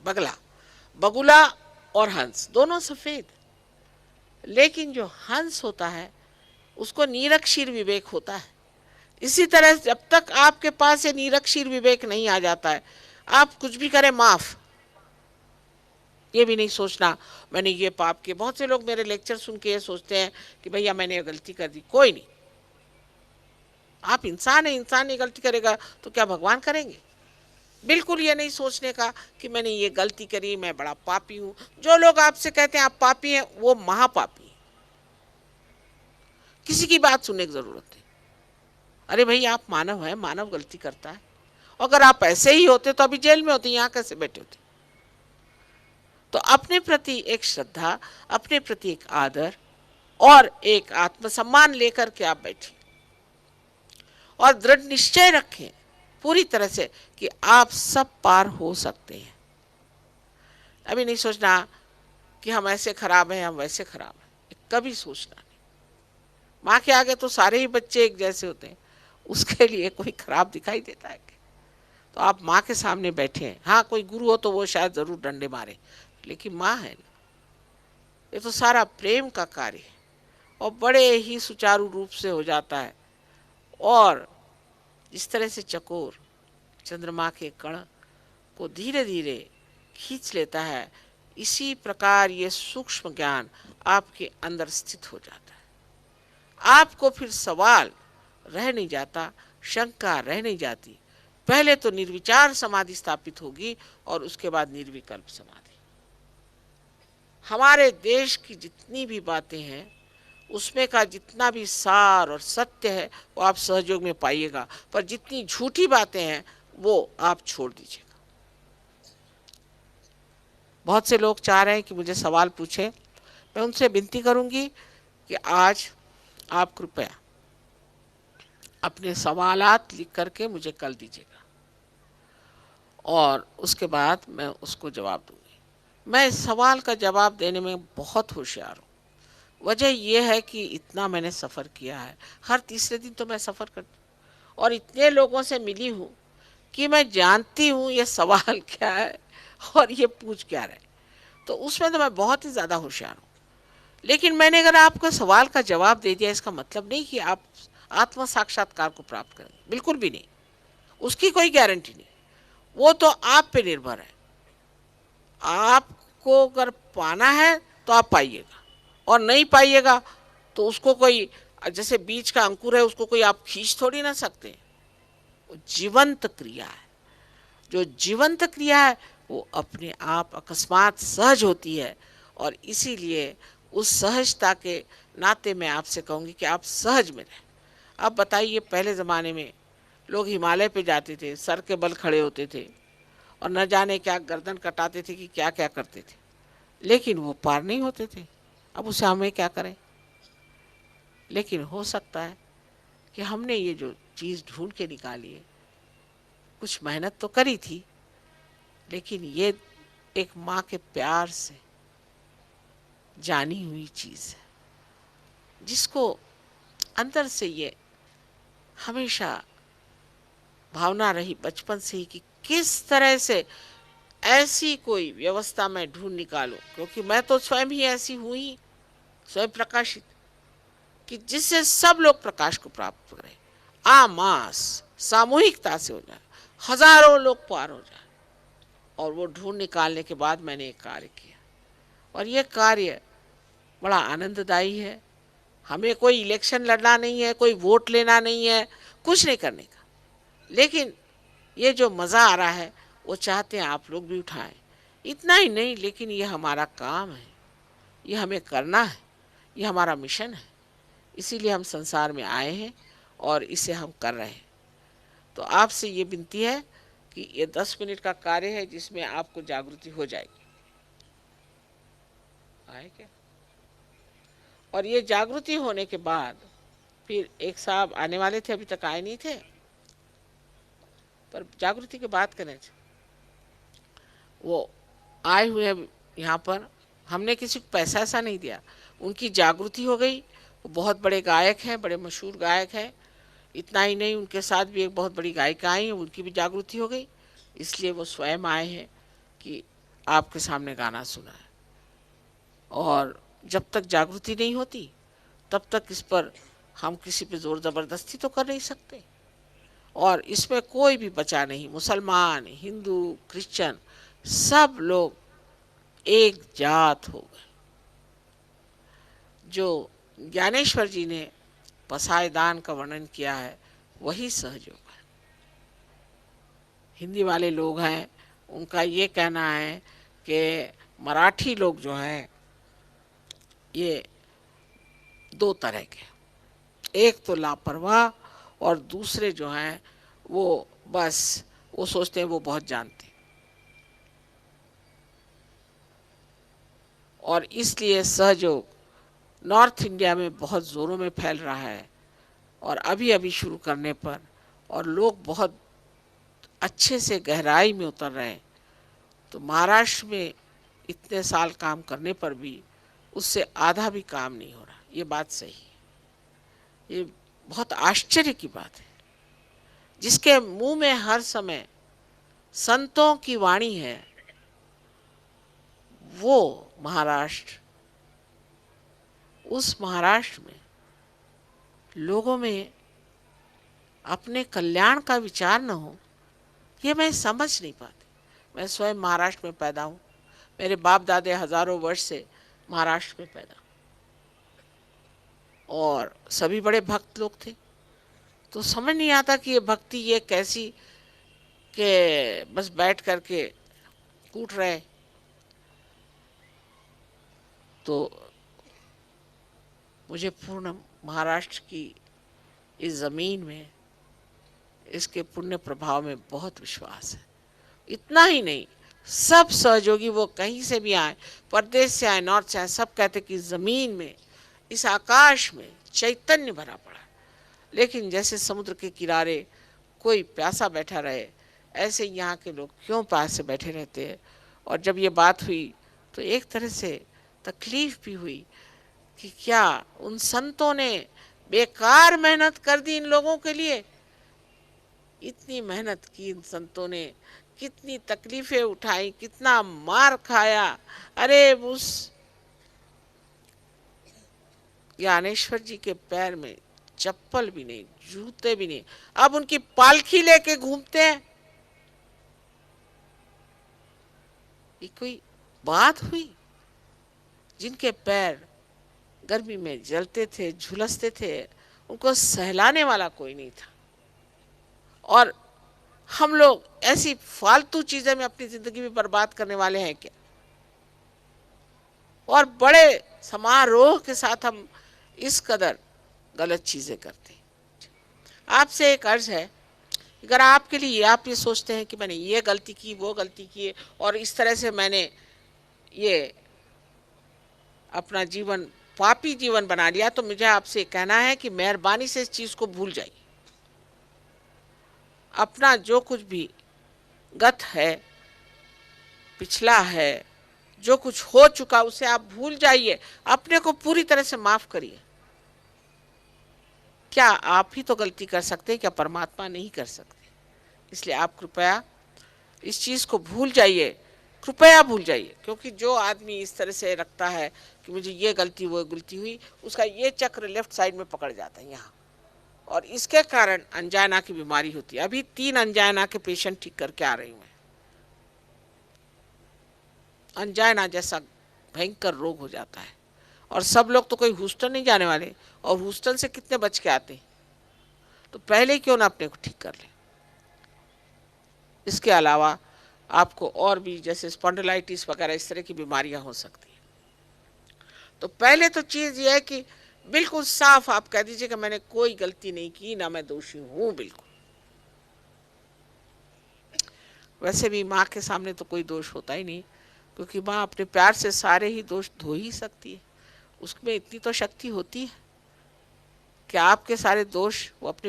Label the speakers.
Speaker 1: बगला, बगुला और हंस दोनों सफेद, लेकिन जो हंस होता है उसको निरक्षीर विवेक होता है। इसी तरह जब तक आपके पास ये निरक्षीर विवेक नहीं आ जाता है, आप कुछ भी करें माफ, ये भी नहीं सोचना मैंने ये पाप किए। बहुत से लोग मेरे लेक्चर सुन के ये सोचते हैं कि भैया मैंने ये गलती कर दी। कोई नहीं, आप इंसान है, इंसान ही गलती करेगा तो क्या भगवान करेंगे? बिल्कुल ये नहीं सोचने का कि मैंने ये गलती करी, मैं बड़ा पापी हूं। जो लोग आपसे कहते हैं आप पापी हैं, वो महापापी हैं। किसी की बात सुनने की जरूरत नहीं। अरे भाई आप मानव है, मानव गलती करता है। अगर आप ऐसे ही होते तो अभी जेल में होते, यहां कैसे बैठे होते? तो अपने प्रति एक श्रद्धा, अपने प्रति एक आदर और एक आत्मसम्मान लेकर के आप बैठिए और दृढ़ निश्चय रखें पूरी तरह से कि आप सब पार हो सकते हैं। अभी नहीं सोचना कि हम ऐसे खराब हैं, हम वैसे खराब हैं, कभी सोचना नहीं। माँ के आगे तो सारे ही बच्चे एक जैसे होते हैं, उसके लिए कोई खराब दिखाई देता है? तो आप माँ के सामने बैठे हैं। हाँ कोई गुरु हो तो वो शायद जरूर डंडे मारे, लेकिन माँ है ना, ये तो सारा प्रेम का कार्य है और बड़े ही सुचारू रूप से हो जाता है। और इस तरह से चकोर चंद्रमा के कण को धीरे धीरे खींच लेता है, इसी प्रकार ये सूक्ष्म ज्ञान आपके अंदर स्थित हो जाता है। आपको फिर सवाल रह नहीं जाता, शंका रह नहीं जाती। पहले तो निर्विचार समाधि स्थापित होगी और उसके बाद निर्विकल्प समाधि। हमारे देश की जितनी भी बातें हैं उसमें का जितना भी सार और सत्य है वो आप सहयोग में पाइएगा, पर जितनी झूठी बातें हैं वो आप छोड़ दीजिएगा। बहुत से लोग चाह रहे हैं कि मुझे सवाल पूछे। मैं उनसे विनती करूंगी कि आज आप कृपया अपने सवालात लिख करके मुझे कल दीजिएगा और उसके बाद मैं उसको जवाब दूंगी। मैं इस सवाल का जवाब देने में बहुत होशियार हूँ। वजह यह है कि इतना मैंने सफ़र किया है, हर तीसरे दिन तो मैं सफ़र करती हूँ और इतने लोगों से मिली हूँ कि मैं जानती हूँ ये सवाल क्या है और ये पूछ क्या रहे। तो उसमें तो मैं बहुत ही ज़्यादा होशियार हूँ। लेकिन मैंने अगर आपको सवाल का जवाब दे दिया, इसका मतलब नहीं कि आप आत्म साक्षात्कार को प्राप्त करेंगे, बिल्कुल भी नहीं। उसकी कोई गारंटी नहीं, वो तो आप पे निर्भर है। आपको अगर पाना है तो आप पाइएगा और नहीं पाइएगा तो उसको कोई, जैसे बीज का अंकुर है उसको कोई आप खींच थोड़ी ना सकते। वो जीवंत क्रिया है। जो जीवंत क्रिया है वो अपने आप अकस्मात सहज होती है और इसीलिए उस सहजता के नाते मैं आपसे कहूँगी कि आप सहज में रहें। अब बताइए, पहले ज़माने में लोग हिमालय पे जाते थे, सर के बल खड़े होते थे और न जाने क्या गर्दन कटाते थे कि क्या क्या करते थे, लेकिन वो पार नहीं होते थे। अब उसे हमें क्या करें? लेकिन हो सकता है कि हमने ये जो चीज़ ढूंढ के निकाली है, कुछ मेहनत तो करी थी, लेकिन ये एक माँ के प्यार से जानी हुई चीज़ है, जिसको अंदर से ये हमेशा भावना रही बचपन से ही कि किस तरह से ऐसी कोई व्यवस्था मैं ढूंढ निकालूं, क्योंकि मैं तो स्वयं ही ऐसी हुई, स्वयं प्रकाशित, कि जिससे सब लोग प्रकाश को प्राप्त करें, आमास सामूहिकता से हो जाए, हजारों लोग पार हो जाए। और वो ढूंढ निकालने के बाद मैंने एक कार्य किया और ये कार्य बड़ा आनंददायी है। हमें कोई इलेक्शन लड़ना नहीं है, कोई वोट लेना नहीं है, कुछ नहीं करने का, लेकिन ये जो मज़ा आ रहा है वो चाहते हैं आप लोग भी उठाएं। इतना ही नहीं, लेकिन ये हमारा काम है, ये हमें करना है, ये हमारा मिशन है, इसीलिए हम संसार में आए हैं और इसे हम कर रहे हैं। तो आपसे ये विनती है कि ये 10 मिनट का कार्य है जिसमें आपको जागृति हो जाएगी। आए क्या? और ये जागृति होने के बाद फिर एक साहब आने वाले थे, अभी तक आए नहीं थे, पर जागृति की बात करें, वो आए हुए हैं यहाँ पर। हमने किसी को पैसा ऐसा नहीं दिया, उनकी जागृति हो गई। वो बहुत बड़े गायक हैं, बड़े मशहूर गायक हैं। इतना ही नहीं, उनके साथ भी एक बहुत बड़ी गायिका आई है, उनकी भी जागृति हो गई। इसलिए वो स्वयं आए हैं कि आपके सामने गाना सुना है। और जब तक जागृति नहीं होती तब तक इस पर हम किसी पे जोर जबरदस्ती तो कर नहीं सकते। और इसमें कोई भी बचा नहीं, मुसलमान, हिंदू, क्रिश्चियन, सब लोग एक जात हो गए। जो ज्ञानेश्वर जी ने पसाय दान का वर्णन किया है वही सहयोग है। हिंदी वाले लोग हैं, उनका ये कहना है कि मराठी लोग जो हैं ये दो तरह के, एक तो लापरवाह और दूसरे जो हैं वो बस वो सोचते हैं वो बहुत जानते हैं। और इसलिए सहयोग नॉर्थ इंडिया में बहुत ज़ोरों में फैल रहा है और अभी अभी शुरू करने पर, और लोग बहुत अच्छे से गहराई में उतर रहे हैं। तो महाराष्ट्र में इतने साल काम करने पर भी उससे आधा भी काम नहीं हो रहा, ये बात सही है। ये बहुत आश्चर्य की बात है। जिसके मुंह में हर समय संतों की वाणी है वो महाराष्ट्र, उस महाराष्ट्र में लोगों में अपने कल्याण का विचार न हो, ये मैं समझ नहीं पाती। मैं स्वयं महाराष्ट्र में पैदा हूँ, मेरे बाप दादे हजारों वर्ष से महाराष्ट्र में पैदा, और सभी बड़े भक्त लोग थे। तो समझ नहीं आता कि ये भक्ति ये कैसी कि बस बैठ करके कूट रहे। तो मुझे पूर्ण महाराष्ट्र की इस ज़मीन में इसके पुण्य प्रभाव में बहुत विश्वास है। इतना ही नहीं, सब सहयोगी वो कहीं से भी आए, परदेश से आए, नॉर्थ से आए, सब कहते कि ज़मीन में, इस आकाश में चैतन्य भरा पड़ा। लेकिन जैसे समुद्र के किनारे कोई प्यासा बैठा रहे, ऐसे यहाँ के लोग क्यों प्यासे बैठे रहते हैं। और जब ये बात हुई तो एक तरह से तकलीफ भी हुई कि क्या उन संतों ने बेकार मेहनत कर दी इन लोगों के लिए। इतनी मेहनत की इन संतों ने, कितनी तकलीफें उठाई, कितना मार खाया। अरे उस ज्ञानेश्वर जी के पैर में चप्पल भी नहीं, जूते भी नहीं, अब उनकी पालकी लेके घूमते हैं। ये कोई बात हुई? जिनके पैर गर्मी में जलते थे, झुलसते थे, उनको सहलाने वाला कोई नहीं था। और हम लोग ऐसी फालतू चीजें में अपनी जिंदगी में बर्बाद करने वाले हैं क्या? और बड़े समारोह के साथ हम इस कदर गलत चीजें करते हैं। आपसे एक अर्ज है, अगर आपके लिए आप ये सोचते हैं कि मैंने ये गलती की, वो गलती की और इस तरह से मैंने ये अपना जीवन पापी जीवन बना लिया, तो मुझे आपसे कहना है कि मेहरबानी से इस चीज को भूल जाइए। अपना जो कुछ भी गत है, पिछला है, जो कुछ हो चुका उसे आप भूल जाइए, अपने को पूरी तरह से माफ करिए। क्या आप ही तो गलती कर सकते हैं, क्या परमात्मा नहीं कर सकते? इसलिए आप कृपया इस चीज को भूल जाइए, कृपया भूल जाइए। क्योंकि जो आदमी इस तरह से रखता है कि मुझे ये गलती वो गलती हुई, उसका ये चक्र लेफ्ट साइड में पकड़ जाता है यहाँ, और इसके कारण अंजाना की बीमारी होती है। अभी 3 अंजाना के पेशेंट ठीक करके आ रही हूँ मैं। अंजाना जैसा भयंकर रोग हो जाता है, और सब लोग तो कोई ह्यूस्टन नहीं जाने वाले, और ह्यूस्टन से कितने बच के आते हैं। तो पहले क्यों ना अपने को ठीक कर ले। इसके अलावा आपको और भी जैसे स्पॉन्डिलाइटिस वगैरह इस तरह की बीमारियां हो सकती हैं। तो पहले तो चीज़ ये है कि बिल्कुल साफ आप कह दीजिए कि मैंने कोई गलती नहीं की, ना मैं दोषी हूं बिल्कुल। वैसे भी माँ के सामने तो कोई दोष होता ही नहीं, क्योंकि माँ अपने प्यार से सारे ही दोष धो ही सकती है। उसमें इतनी तो शक्ति होती है कि आपके सारे दोष वो अपने